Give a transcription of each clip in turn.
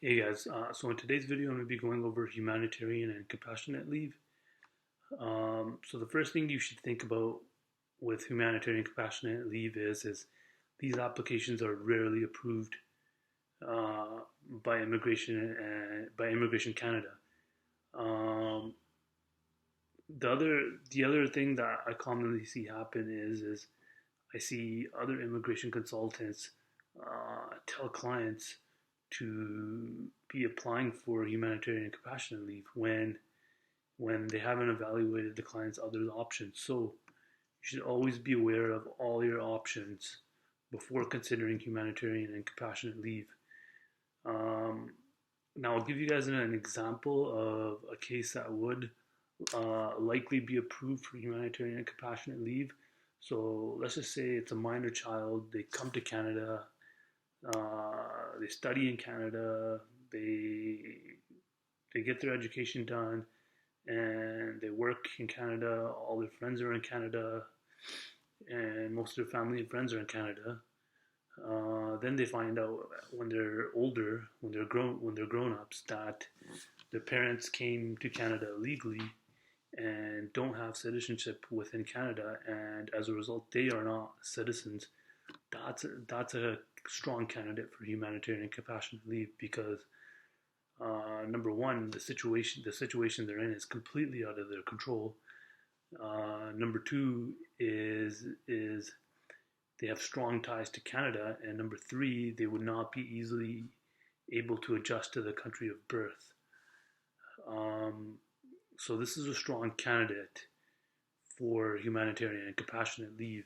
Hey guys, so in today's video, I'm going to be going over humanitarian and compassionate leave. So the first thing you should think about with humanitarian and compassionate leave is these applications are rarely approved uh, by immigration and by Immigration Canada. Um, the other thing that I commonly see happen is I see other immigration consultants tell clients to be applying for humanitarian and compassionate leave when they haven't evaluated the client's other options. So you should always be aware of all your options before considering humanitarian and compassionate leave. Um, Now, I'll give you guys an example of a case that would likely be approved for humanitarian and compassionate leave. So let's just say it's a minor child. They come to Canada. They study in Canada. They get their education done, and they work in Canada. All their friends are in Canada, and most of their family and friends are in Canada. Then they find out when they're older, when they're grown ups, that their parents came to Canada illegally and don't have citizenship within Canada, and as a result, they are not citizens. That's a strong candidate for humanitarian and compassionate leave because number one, the situation they're in is completely out of their control. Number two is they have strong ties to Canada, and number three, they would not be easily able to adjust to the country of birth. Um, so this is a strong candidate for humanitarian and compassionate leave.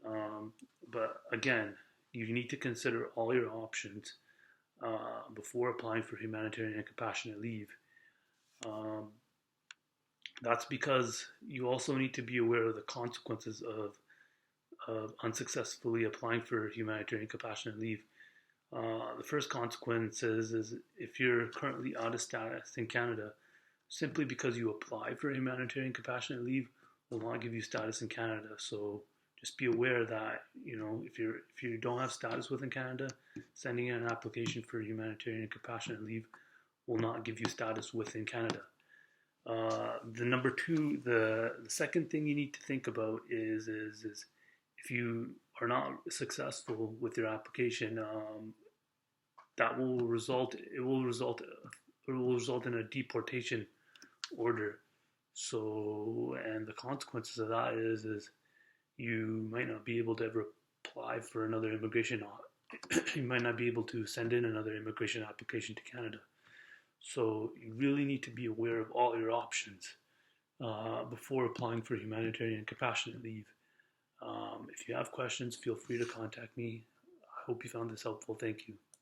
Um, but again, you need to consider all your options before applying for humanitarian and compassionate leave. Um, that's because you also need to be aware of the consequences of unsuccessfully applying for humanitarian and compassionate leave. The first consequence is if you're currently out of status in Canada, simply because you apply for humanitarian compassionate leave will not give you status in Canada. So just be aware that if you don't have status within Canada, sending in an application for humanitarian compassionate leave will not give you status within Canada. The second thing you need to think about is if you are not successful with your application, that will result in a deportation order. So, and the consequences of that is you might not be able to ever apply for another immigration. You might not be able to send in another immigration application to Canada. So you really need to be aware of all your options before applying for humanitarian and compassionate leave. If you have questions, feel free to contact me. I hope you found this helpful. Thank you.